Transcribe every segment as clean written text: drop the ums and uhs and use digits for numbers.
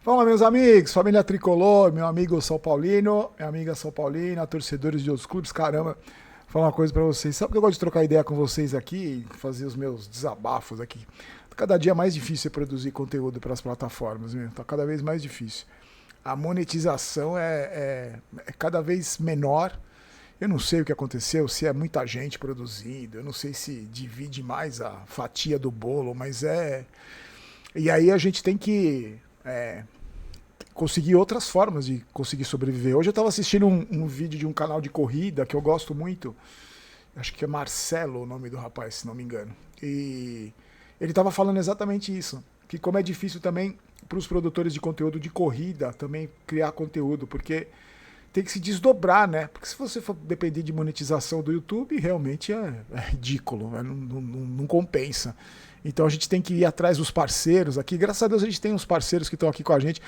Fala, meus amigos, família tricolor, meu amigo São Paulino, minha amiga São Paulina, torcedores de outros clubes, caramba. Vou falar uma coisa pra vocês. Sabe que eu gosto de trocar ideia com vocês aqui, fazer os meus desabafos aqui. Cada dia é mais difícil produzir conteúdo para as plataformas, né? Tá cada vez mais difícil. A monetização é cada vez menor. Eu não sei o que aconteceu, se é muita gente produzindo, eu não sei se divide mais a fatia do bolo, mas é. E aí a gente tem que conseguir outras formas de conseguir sobreviver. Hoje eu estava assistindo um vídeo de um canal de corrida que eu gosto muito, acho que é Marcelo o nome do rapaz, se não me engano. E ele estava falando exatamente isso, que como é difícil também para os produtores de conteúdo de corrida também criar conteúdo, porque tem que se desdobrar, né? Porque se você for depender de monetização do YouTube, realmente é ridículo, né? Não compensa. Então a gente tem que ir atrás dos parceiros aqui. Graças a Deus a gente tem uns parceiros que estão aqui com a gente.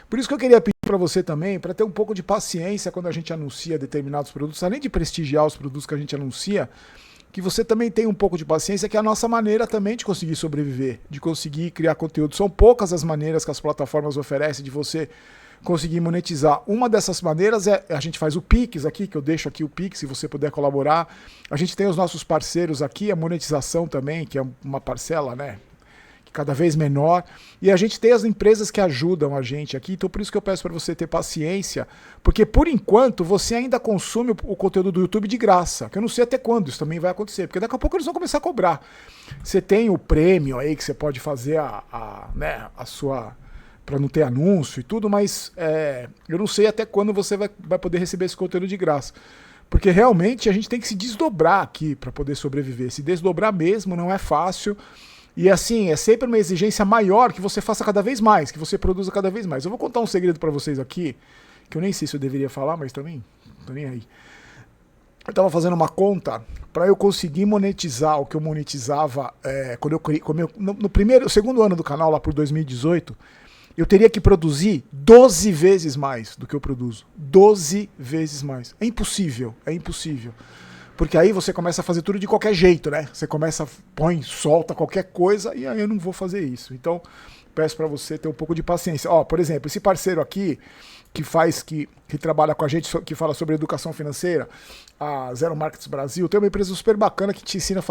Por isso que eu queria pedir para você também, para ter um pouco de paciência quando a gente anuncia determinados produtos, além de prestigiar os produtos que a gente anuncia, que você também tenha um pouco de paciência, que é a nossa maneira também de conseguir sobreviver, de conseguir criar conteúdo. São poucas as maneiras que as plataformas oferecem de você conseguir monetizar. Uma dessas maneiras é a gente faz o Pix aqui, que eu deixo aqui o Pix, se você puder colaborar. A gente tem os nossos parceiros aqui, a monetização também, que é uma parcela, né, cada vez menor. E a gente tem as empresas que ajudam a gente aqui, então por isso que eu peço para você ter paciência, porque por enquanto você ainda consome o conteúdo do YouTube de graça, que eu não sei até quando isso também vai acontecer, porque daqui a pouco eles vão começar a cobrar. Você tem o prêmio aí que você pode fazer né, a sua, para não ter anúncio e tudo, mas eu não sei até quando você vai poder receber esse conteúdo de graça. Porque realmente a gente tem que se desdobrar aqui para poder sobreviver. Se desdobrar mesmo não é fácil. E assim, é sempre uma exigência maior que você faça cada vez mais, que você produza cada vez mais. Eu vou contar um segredo para vocês aqui, que eu nem sei se eu deveria falar, mas também não tô nem aí. Eu estava fazendo uma conta para eu conseguir monetizar o que eu monetizava quando no primeiro, segundo ano do canal, lá por 2018, eu teria que produzir 12 vezes mais do que eu produzo. 12 vezes mais. É impossível, é impossível. Porque aí você começa a fazer tudo de qualquer jeito, né? Você começa, põe, solta qualquer coisa e aí eu não vou fazer isso. Então, peço para você ter um pouco de paciência. Ó, por exemplo, esse parceiro aqui que trabalha com a gente, que fala sobre educação financeira, a Zero Markets Brasil, tem uma empresa super bacana que te ensina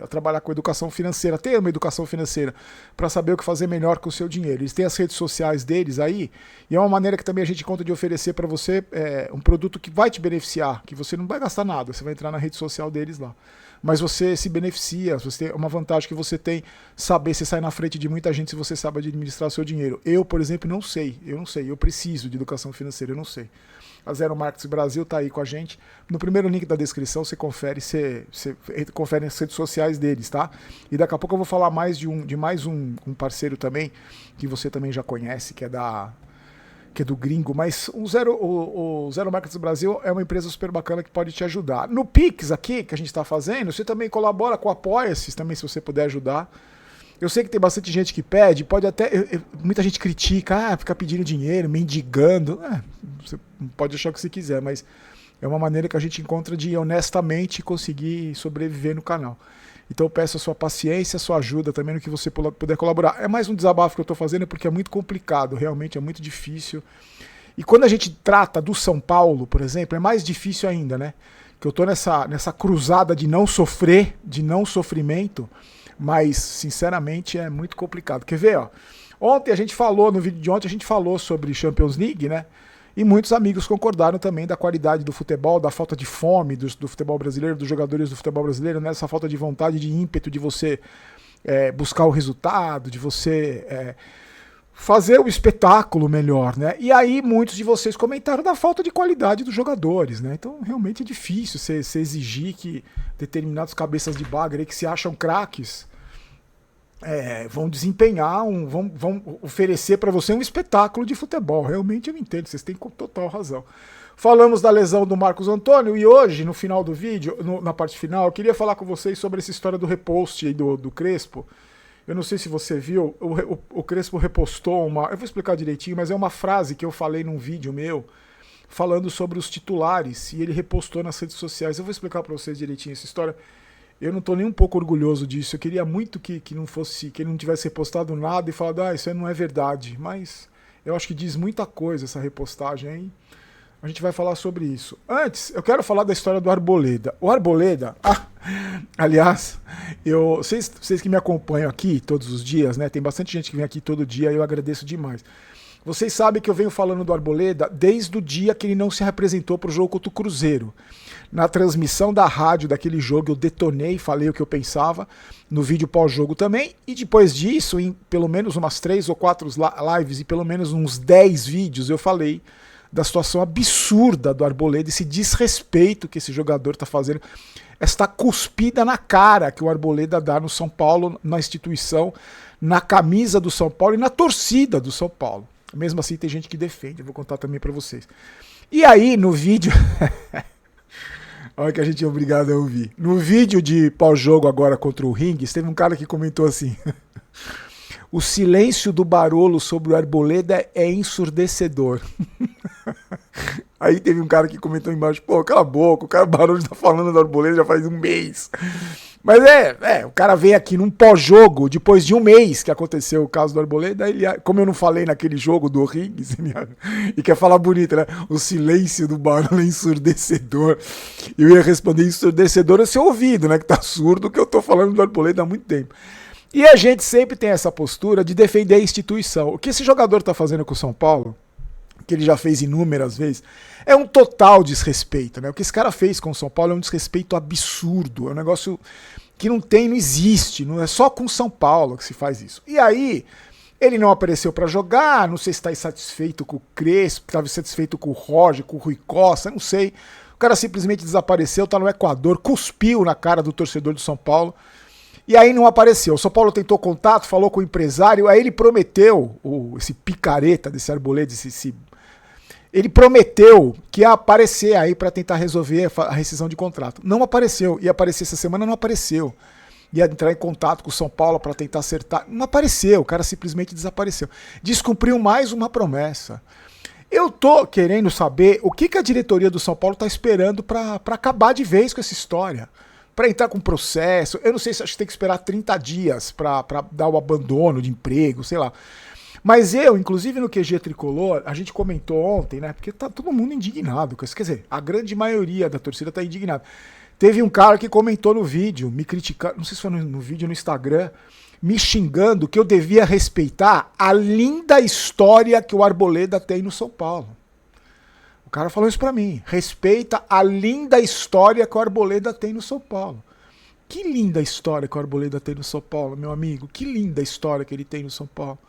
a trabalhar com educação financeira, ter uma educação financeira para saber o que fazer melhor com o seu dinheiro. Eles têm as redes sociais deles aí, e é uma maneira que também a gente conta de oferecer para você um produto que vai te beneficiar, que você não vai gastar nada, você vai entrar na rede social deles lá. Mas você se beneficia, você tem uma vantagem que você tem saber, você sai na frente de muita gente se você sabe administrar o seu dinheiro. Eu, por exemplo, não sei, eu preciso de educação financeira, eu não sei. A Zero Markets Brasil está aí com a gente. No primeiro link da descrição você confere, você confere as redes sociais deles, tá? E daqui a pouco eu vou falar mais de mais um parceiro também, que você também já conhece, que é do gringo, mas o Zero Markets Brasil é uma empresa super bacana que pode te ajudar. No Pix aqui, que a gente está fazendo, você também colabora com o Apoia-se, também se você puder ajudar. Eu sei que tem bastante gente que pede, pode até. Muita gente critica, fica pedindo dinheiro, mendigando. Você pode achar o que você quiser, mas é uma maneira que a gente encontra de honestamente conseguir sobreviver no canal. Então eu peço a sua paciência, a sua ajuda também no que você puder colaborar. É mais um desabafo que eu estou fazendo porque é muito complicado, realmente é muito difícil. E quando a gente trata do São Paulo, por exemplo, é mais difícil ainda, né? Que eu estou nessa cruzada de não sofrer, de não sofrimento, mas sinceramente é muito complicado. Quer ver, ó? Ontem a gente falou, no vídeo de ontem a gente falou sobre Champions League, né? E muitos amigos concordaram também da qualidade do futebol, da falta de fome do futebol brasileiro, dos jogadores do futebol brasileiro, né? Essa falta de vontade, de ímpeto de você buscar o resultado, de você fazer o espetáculo melhor, né? E aí muitos de vocês comentaram da falta de qualidade dos jogadores, né? Então realmente é difícil você exigir que determinados cabeças de bagre aí que se acham craques vão desempenhar, vão oferecer para você um espetáculo de futebol. Realmente eu entendo, vocês têm total razão. Falamos da lesão do Marcos Antônio e hoje, no final do vídeo, na parte final, eu queria falar com vocês sobre essa história do repost aí do Crespo. Eu não sei se você viu, o Crespo repostou eu vou explicar direitinho, mas é uma frase que eu falei num vídeo meu, falando sobre os titulares, e ele repostou nas redes sociais. Eu vou explicar para vocês direitinho essa história. Eu não estou nem um pouco orgulhoso disso. Eu queria muito que não fosse, que ele não tivesse repostado nada e falado, isso aí não é verdade. Mas Eu acho que diz muita coisa essa repostagem, hein? A gente vai falar sobre isso. Antes, eu quero falar da história do Arboleda. O Arboleda, aliás, vocês que me acompanham aqui todos os dias, né? Tem bastante gente que vem aqui todo dia e eu agradeço demais. Vocês sabem que eu venho falando do Arboleda desde o dia que ele não se representou para o jogo contra o Cruzeiro. Na transmissão da rádio daquele jogo eu detonei, falei o que eu pensava, no vídeo pós-jogo também, e depois disso, em pelo menos umas 3 ou 4 lives e pelo menos uns 10 vídeos, eu falei da situação absurda do Arboleda, esse desrespeito que esse jogador está fazendo, esta cuspida na cara que o Arboleda dá no São Paulo, na instituição, na camisa do São Paulo e na torcida do São Paulo. Mesmo assim tem gente que defende, eu vou contar também para vocês. E aí no vídeo, olha que a gente é obrigado a ouvir, no vídeo de pós-jogo agora contra o Rings, teve um cara que comentou assim: o silêncio do Barolo sobre o Arboleda é ensurdecedor. Aí teve um cara que comentou embaixo: pô, cala a boca, o cara Barolo tá falando do Arboleda já faz um mês. Mas o cara veio aqui num pós-jogo, depois de um mês que aconteceu o caso do Arboleda, ele, como eu não falei naquele jogo do Rings, e quer falar bonito, né? O silêncio do Barolo é ensurdecedor. Eu ia responder ensurdecedor é seu ouvido, né? Que tá surdo, que eu tô falando do Arboleda há muito tempo. E a gente sempre tem essa postura de defender a instituição. O que esse jogador tá fazendo com o São Paulo, que ele já fez inúmeras vezes, é um total desrespeito, né? O que esse cara fez com o São Paulo é um desrespeito absurdo, é um negócio que não existe, não é só com o São Paulo que se faz isso. E aí, ele não apareceu para jogar, não sei se está insatisfeito com o Crespo, estava insatisfeito com o Roger, com o Rui Costa, não sei. O cara simplesmente desapareceu, tá no Equador, cuspiu na cara do torcedor do São Paulo, e aí não apareceu. O São Paulo tentou contato, falou com o empresário, aí ele prometeu, esse picareta desse Arboleda, ele prometeu que ia aparecer aí para tentar resolver a rescisão de contrato. Não apareceu. Ia aparecer essa semana, não apareceu. Ia entrar em contato com o São Paulo para tentar acertar. Não apareceu. O cara simplesmente desapareceu. Descumpriu mais uma promessa. Eu tô querendo saber o que a diretoria do São Paulo tá esperando para acabar de vez com essa história. Para entrar com processo. Eu não sei se acho que tem que esperar 30 dias para dar o abandono de emprego, sei lá. Mas inclusive no QG Tricolor, a gente comentou ontem, né? Porque tá todo mundo indignado. Quer dizer, a grande maioria da torcida tá indignada. Teve um cara que comentou no vídeo, me criticando, não sei se foi no vídeo no Instagram, me xingando que eu devia respeitar a linda história que o Arboleda tem no São Paulo. O cara falou isso pra mim. Respeita a linda história que o Arboleda tem no São Paulo. Que linda história que o Arboleda tem no São Paulo, meu amigo. Que linda história que ele tem no São Paulo.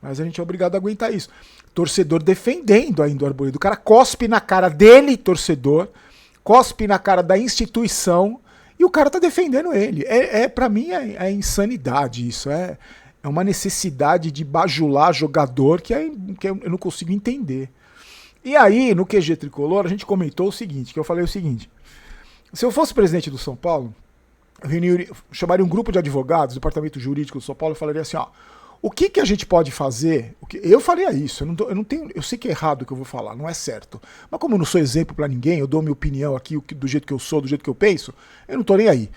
Mas a gente é obrigado a aguentar isso. Torcedor defendendo ainda o Arboleda. O cara cospe na cara dele, torcedor, cospe na cara da instituição, e o cara tá defendendo ele. Pra mim é insanidade isso. É uma necessidade de bajular jogador que eu não consigo entender. E aí, no QG Tricolor, a gente comentou o seguinte, que eu falei o seguinte: se eu fosse presidente do São Paulo, eu chamaria um grupo de advogados do departamento jurídico do São Paulo e falaria assim, ó, o que a gente pode fazer? Eu faria isso, eu sei que é errado o que eu vou falar, não é certo. Mas como eu não sou exemplo pra ninguém, eu dou minha opinião aqui do jeito que eu sou, do jeito que eu penso, eu não tô nem aí.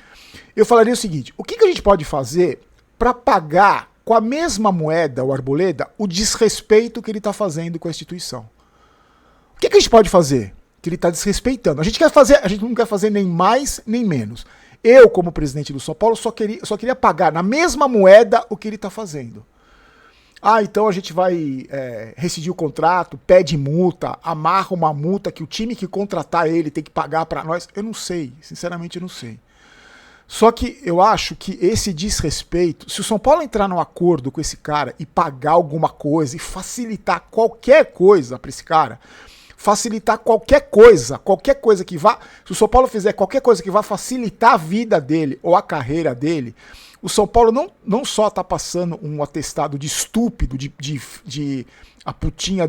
Eu falaria o seguinte: o que a gente pode fazer pra pagar com a mesma moeda, o Arboleda, o desrespeito que ele tá fazendo com a instituição? O que a gente pode fazer? Que ele tá desrespeitando. A gente não quer fazer nem mais nem menos. Eu, como presidente do São Paulo, só queria pagar na mesma moeda o que ele tá fazendo. Então a gente vai rescindir o contrato, pede multa, amarra uma multa que o time que contratar ele tem que pagar para nós. Eu não sei, sinceramente eu não sei. Só que eu acho que esse desrespeito, se o São Paulo entrar num acordo com esse cara e pagar alguma coisa e facilitar qualquer coisa para esse cara, facilitar qualquer coisa que vá, se o São Paulo fizer qualquer coisa que vá facilitar a vida dele ou a carreira dele, o São Paulo não só tá passando um atestado de estúpido, de a putinha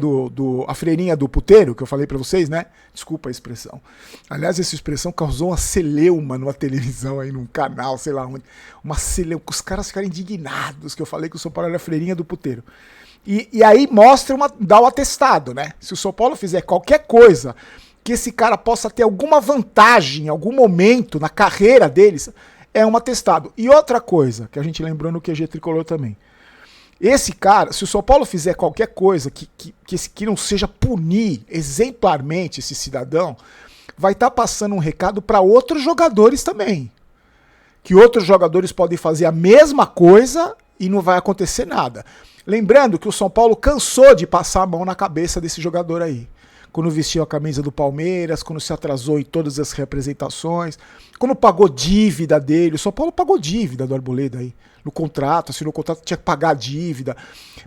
a freirinha do puteiro, que eu falei pra vocês, né? Desculpa a expressão. Aliás, essa expressão causou uma celeuma numa televisão aí, num canal, sei lá onde. Uma celeuma, os caras ficaram indignados que eu falei que o São Paulo era a freirinha do puteiro. E aí dá o atestado, né? Se o São Paulo fizer qualquer coisa que esse cara possa ter alguma vantagem em algum momento na carreira deles, é um atestado. E outra coisa que a gente lembrou no QG Tricolor também. Esse cara, se o São Paulo fizer qualquer coisa que não seja punir exemplarmente esse cidadão, vai estar passando um recado para outros jogadores também. Que outros jogadores podem fazer a mesma coisa e não vai acontecer nada. Lembrando que o São Paulo cansou de passar a mão na cabeça desse jogador aí. Quando vestiu a camisa do Palmeiras, quando se atrasou em todas as representações, quando pagou dívida dele. O São Paulo pagou dívida do Arboleda aí. No contrato, assinou o contrato, tinha que pagar a dívida.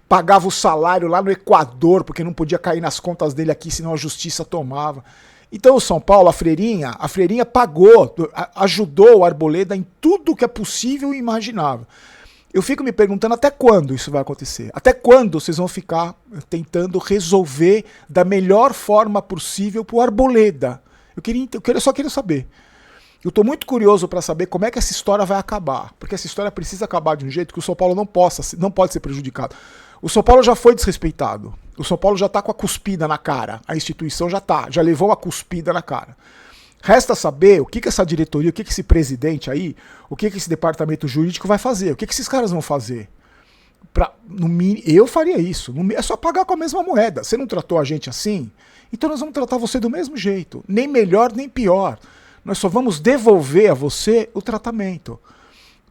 Pagava o salário lá no Equador, porque não podia cair nas contas dele aqui, senão a justiça tomava. Então o São Paulo, a Freirinha pagou, ajudou o Arboleda em tudo que é possível e imaginável. Eu fico me perguntando até quando isso vai acontecer. Até quando vocês vão ficar tentando resolver da melhor forma possível pro Arboleda. Eu só queria saber. Eu tô muito curioso para saber como é que essa história vai acabar. Porque essa história precisa acabar de um jeito que o São Paulo não pode ser prejudicado. O São Paulo já foi desrespeitado. O São Paulo já tá com a cuspida na cara. A instituição já levou a cuspida na cara. Resta saber o que essa diretoria, o que esse presidente aí, o que esse departamento jurídico vai fazer, o que esses caras vão fazer. Eu faria isso. É só pagar com a mesma moeda. Você não tratou a gente assim? Então nós vamos tratar você do mesmo jeito. Nem melhor, nem pior. Nós só vamos devolver a você o tratamento.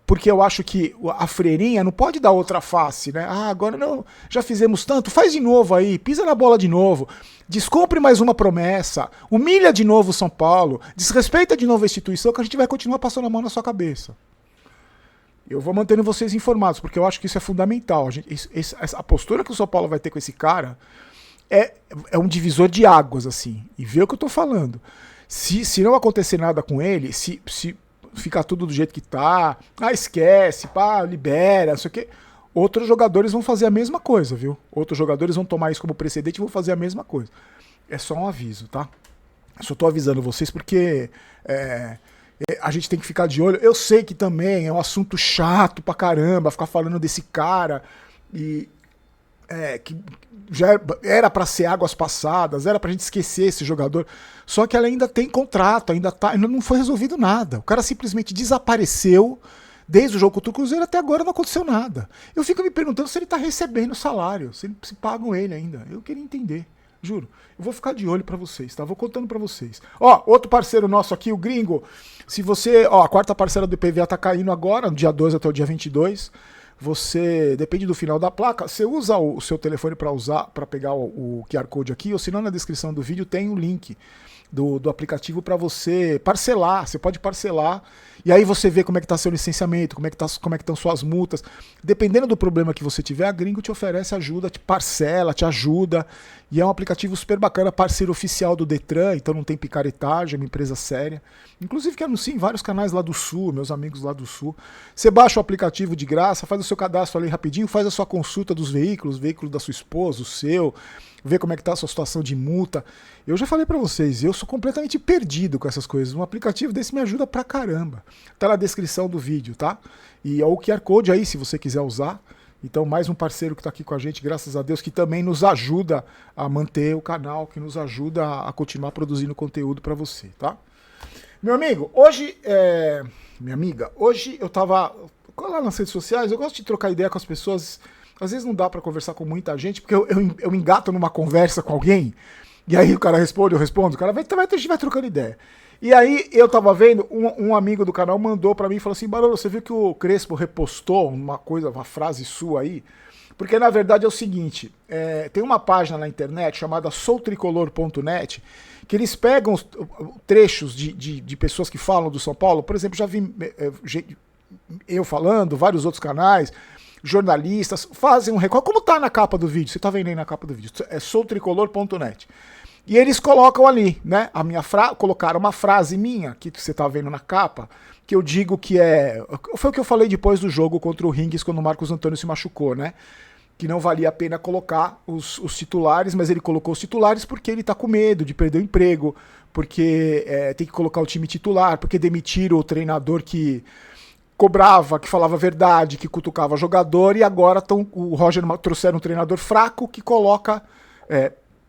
Porque eu acho que a Freirinha não pode dar outra face, né? Ah, agora não, já fizemos tanto, faz de novo aí, pisa na bola de novo, descumpre mais uma promessa, humilha de novo o São Paulo, desrespeita de novo a instituição, que a gente vai continuar passando a mão na sua cabeça. Eu vou mantendo vocês informados, porque eu acho que isso é fundamental. A postura que o São Paulo vai ter com esse cara é um divisor de águas, assim. E vê o que eu tô falando. Se não acontecer nada com ele, se ficar tudo do jeito que tá, esquece, libera, não sei o quê. Outros jogadores vão fazer a mesma coisa, viu? Outros jogadores vão tomar isso como precedente e vão fazer a mesma coisa. É só um aviso, tá? Eu só tô avisando vocês porque a gente tem que ficar de olho. Eu sei que também é um assunto chato pra caramba ficar falando desse cara e que já era pra ser águas passadas, era pra gente esquecer esse jogador. Só que ela ainda tem contrato, ainda não foi resolvido nada. O cara simplesmente desapareceu desde o jogo contra o Cruzeiro até agora não aconteceu nada. Eu fico me perguntando se ele tá recebendo salário, se pagam ele ainda. Eu queria entender, juro. Eu vou ficar de olho pra vocês, tá? Vou contando pra vocês. Ó, outro parceiro nosso aqui, o Gringo. Se você, a quarta parcela do IPVA tá caindo agora, no dia 12 até o dia 22. Você, depende do final da placa, você usa o seu telefone para pegar o QR Code aqui, ou se não, na descrição do vídeo tem o link do aplicativo para você parcelar. Você pode parcelar e aí você vê como é que está seu licenciamento, como é que estão suas multas. Dependendo do problema que você tiver, a Gringo te oferece ajuda, te parcela, te ajuda. E é um aplicativo super bacana, parceiro oficial do Detran, então não tem picaretagem, é uma empresa séria. Inclusive que anuncia em vários canais lá do Sul, meus amigos lá do Sul. Você baixa o aplicativo de graça, faz o seu cadastro ali rapidinho, faz a sua consulta dos veículos da sua esposa, o seu, vê como é que tá a sua situação de multa. Eu já falei pra vocês, eu sou completamente perdido com essas coisas. Um aplicativo desse me ajuda pra caramba. Tá na descrição do vídeo, tá? E é o QR Code aí, se você quiser usar. Então, mais um parceiro que está aqui com a gente, graças a Deus, que também nos ajuda a manter o canal, que nos ajuda a continuar produzindo conteúdo para você, tá? Meu amigo, hoje, minha amiga, hoje eu tava lá nas redes sociais, eu gosto de trocar ideia com as pessoas, às vezes não dá para conversar com muita gente, porque eu engato numa conversa com alguém, e aí o cara responde, eu respondo, o cara a gente vai trocando ideia. E aí eu tava vendo, um amigo do canal mandou pra mim e falou assim, Barolo, você viu que o Crespo repostou uma frase sua aí? Porque na verdade é o seguinte, tem uma página na internet chamada soutricolor.net, que eles pegam trechos de pessoas que falam do São Paulo, por exemplo, já vi eu falando, vários outros canais, jornalistas, fazem um recorte, como tá na capa do vídeo, você tá vendo aí na capa do vídeo, é soutricolor.net. E eles colocam ali, né? Colocaram uma frase minha, que você tá vendo na capa, que eu digo que foi o que eu falei depois do jogo contra o Rings, quando o Marcos Antônio se machucou, né? Que não valia a pena colocar os titulares, mas ele colocou os titulares porque ele tá com medo de perder o emprego, porque tem que colocar o time titular, porque demitiram o treinador que cobrava, que falava a verdade, que cutucava jogador, e agora o Roger trouxeram um treinador fraco que coloca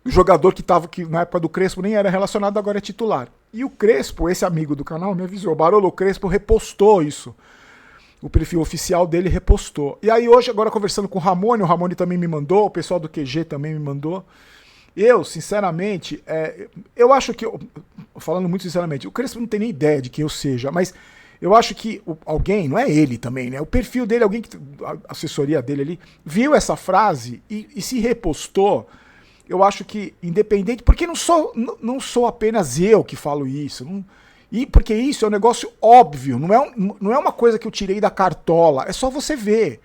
jogador que na época do Crespo nem era relacionado, agora é titular. E o Crespo, esse amigo do canal, me avisou, Barolo, o Crespo repostou isso. O perfil oficial dele repostou. E aí hoje, agora conversando com o Ramone também me mandou, o pessoal do QG também me mandou. Eu, sinceramente, eu acho que, falando muito sinceramente, o Crespo não tem nem ideia de quem eu seja, mas eu acho que alguém, não é ele também, né? O perfil dele, alguém que a assessoria dele ali, viu essa frase e se repostou. Eu acho que, independente, porque não sou apenas eu que falo isso, e porque isso é um negócio óbvio, não é uma coisa que eu tirei da cartola, é só você ver.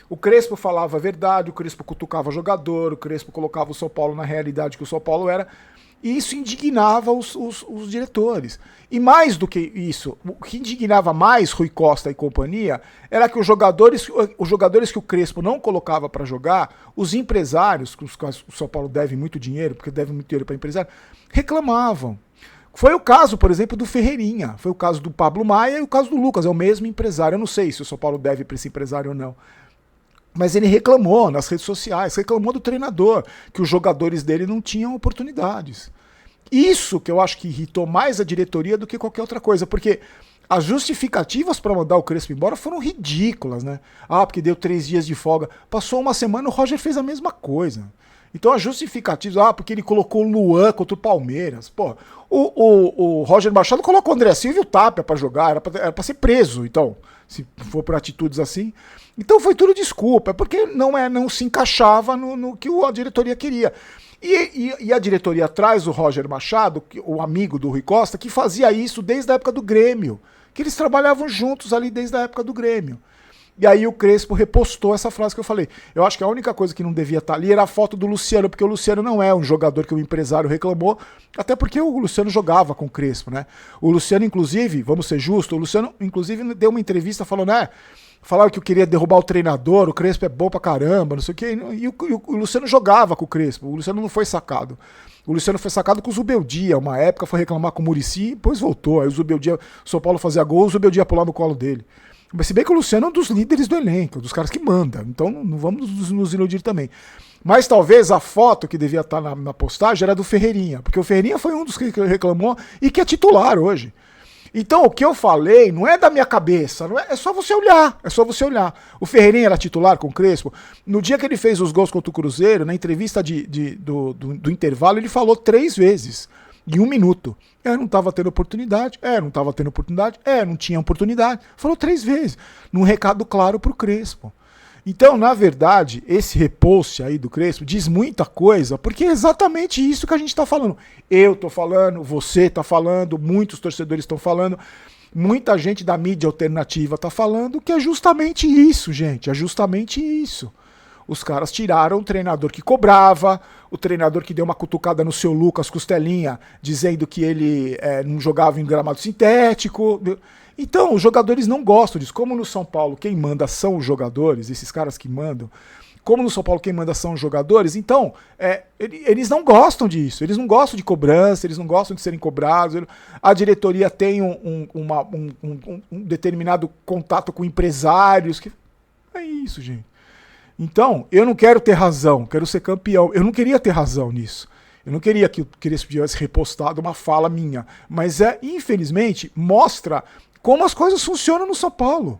O Crespo falava a verdade, o Crespo cutucava jogador, o Crespo colocava o São Paulo na realidade que o São Paulo era, e isso indignava os diretores. E mais do que isso, o que indignava mais Rui Costa e companhia era que os jogadores que o Crespo não colocava para jogar, os empresários, com os quais o São Paulo deve muito dinheiro, porque deve muito dinheiro para empresário, reclamavam. Foi o caso, por exemplo, do Ferreirinha, foi o caso do Pablo Maia e o caso do Lucas, é o mesmo empresário. Eu não sei se o São Paulo deve para esse empresário ou não. Mas ele reclamou nas redes sociais, reclamou do treinador, que os jogadores dele não tinham oportunidades. Isso que eu acho que irritou mais a diretoria do que qualquer outra coisa, porque as justificativas para mandar o Crespo embora foram ridículas, né? Ah, porque deu 3 dias de folga. Passou uma semana, o Roger fez a mesma coisa. Então as justificativas, porque ele colocou o Luan contra o Palmeiras. Pô, o Roger Machado colocou o André Silva e o Tapia para jogar, era para ser preso, então, se for por atitudes assim. Então foi tudo desculpa, porque não se encaixava no que a diretoria queria. E a diretoria traz o Roger Machado, o amigo do Rui Costa, que fazia isso desde a época do Grêmio, que eles trabalhavam juntos ali desde a época do Grêmio. E aí o Crespo repostou essa frase que eu falei. Eu acho que a única coisa que não devia estar ali era a foto do Luciano, porque o Luciano não é um jogador que o empresário reclamou, até porque o Luciano jogava com o Crespo, né? O Luciano, inclusive, vamos ser justos, o Luciano, inclusive, deu uma entrevista falando, falaram que eu queria derrubar o treinador, o Crespo é bom pra caramba, não sei o quê, e o Luciano jogava com o Crespo, o Luciano não foi sacado. O Luciano foi sacado com o Zubeldia, uma época foi reclamar com o Muricy, depois voltou, aí o Zubeldia, o São Paulo fazia gol, o Zubeldia pular no colo dele. Mas se bem que o Luciano é um dos líderes do elenco, dos caras que mandam, então não vamos nos iludir também. Mas talvez a foto que devia estar na postagem era do Ferreirinha, porque o Ferreirinha foi um dos que reclamou e que é titular hoje. Então o que eu falei não é da minha cabeça, é só você olhar, O Ferreirinha era titular com o Crespo. No dia que ele fez os gols contra o Cruzeiro, na entrevista do intervalo, ele falou 3 vezes. Em 1 minuto. Não estava tendo oportunidade. Não tinha oportunidade. Falou 3 vezes. Num recado claro pro Crespo. Então, na verdade, esse repost aí do Crespo diz muita coisa, porque é exatamente isso que a gente tá falando. Eu tô falando, você tá falando, muitos torcedores estão falando, muita gente da mídia alternativa tá falando, que é justamente isso, gente. É justamente isso. Os caras tiraram o treinador que cobrava, o treinador que deu uma cutucada no seu Lucas Costelinha, dizendo que ele não jogava em gramado sintético. Então, os jogadores não gostam disso. Como no São Paulo quem manda são os jogadores, esses caras que mandam, como no São Paulo quem manda são os jogadores, então eles não gostam disso, eles não gostam de cobrança, eles não gostam de serem cobrados. A diretoria tem um determinado contato com empresários. É isso, gente. Então, eu não quero ter razão, quero ser campeão. Eu não queria ter razão nisso. Eu não queria que o Crespo tivesse repostado uma fala minha. Mas, infelizmente, mostra como as coisas funcionam no São Paulo.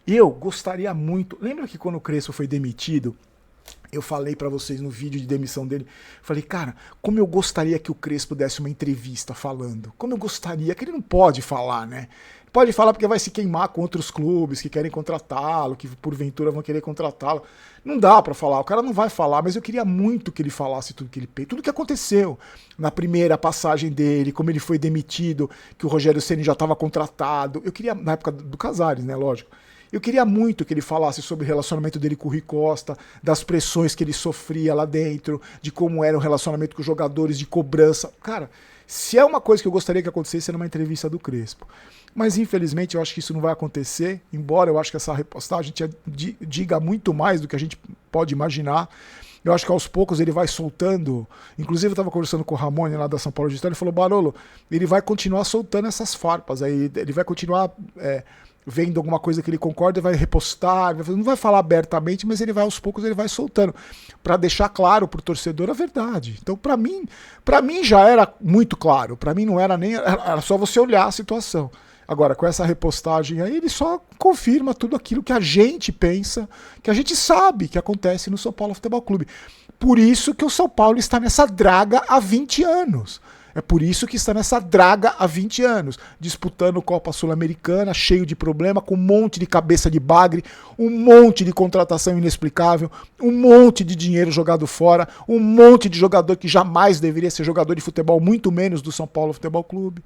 Eu gostaria muito... Lembra que quando o Crespo foi demitido, eu falei pra vocês no vídeo de demissão dele, falei, cara, como eu gostaria que o Crespo desse uma entrevista falando. Como eu gostaria, que ele não pode falar, né? Pode falar porque vai se queimar com outros clubes que querem contratá-lo, que porventura vão querer contratá-lo. Não dá pra falar, o cara não vai falar, mas eu queria muito que ele falasse tudo que aconteceu na primeira passagem dele, como ele foi demitido, que o Rogério Ceni já estava contratado. Eu queria, na época do Casares, né, lógico. Eu queria muito que ele falasse sobre o relacionamento dele com o Rui Costa, das pressões que ele sofria lá dentro, de como era o relacionamento com os jogadores, de cobrança. Cara, se é uma coisa que eu gostaria que acontecesse, era uma entrevista do Crespo. Mas infelizmente eu acho que isso não vai acontecer, embora eu acho que essa repostagem diga muito mais do que a gente pode imaginar. Eu acho que aos poucos ele vai soltando. Inclusive eu estava conversando com o Ramone lá da São Paulo Digital, ele falou, Barolo, ele vai continuar soltando essas farpas aí, ele vai continuar vendo alguma coisa que ele concorda e vai repostar, não vai falar abertamente, mas ele vai aos poucos, ele vai soltando, para deixar claro pro torcedor a verdade. Então para mim já era muito claro, para mim não era nem, era só você olhar a situação. Agora, com essa repostagem aí, ele só confirma tudo aquilo que a gente pensa, que a gente sabe que acontece no São Paulo Futebol Clube. Por isso que o São Paulo está nessa draga há 20 anos. É por isso que está nessa draga há 20 anos, disputando Copa Sul-Americana, cheio de problema, com um monte de cabeça de bagre, um monte de contratação inexplicável, um monte de dinheiro jogado fora, um monte de jogador que jamais deveria ser jogador de futebol, muito menos do São Paulo Futebol Clube.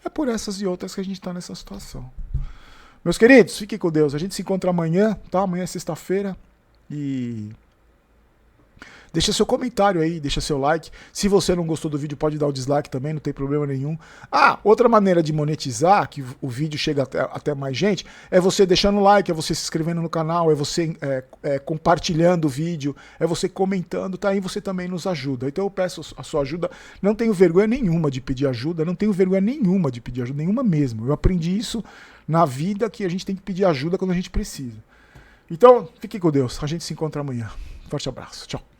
É por essas e outras que a gente está nessa situação. Meus queridos, fiquem com Deus. A gente se encontra amanhã, tá? Amanhã é sexta-feira. E deixa seu comentário aí, deixa seu like. Se você não gostou do vídeo, pode dar o dislike também, não tem problema nenhum. Ah, outra maneira de monetizar, que o vídeo chega até mais gente, é você deixando o like, é você se inscrevendo no canal, é você compartilhando o vídeo, é você comentando, tá? Aí você também nos ajuda. Então eu peço a sua ajuda. Não tenho vergonha nenhuma de pedir ajuda, não tenho vergonha nenhuma de pedir ajuda, nenhuma mesmo. Eu aprendi isso na vida, que a gente tem que pedir ajuda quando a gente precisa. Então, fique com Deus. A gente se encontra amanhã. Forte abraço. Tchau.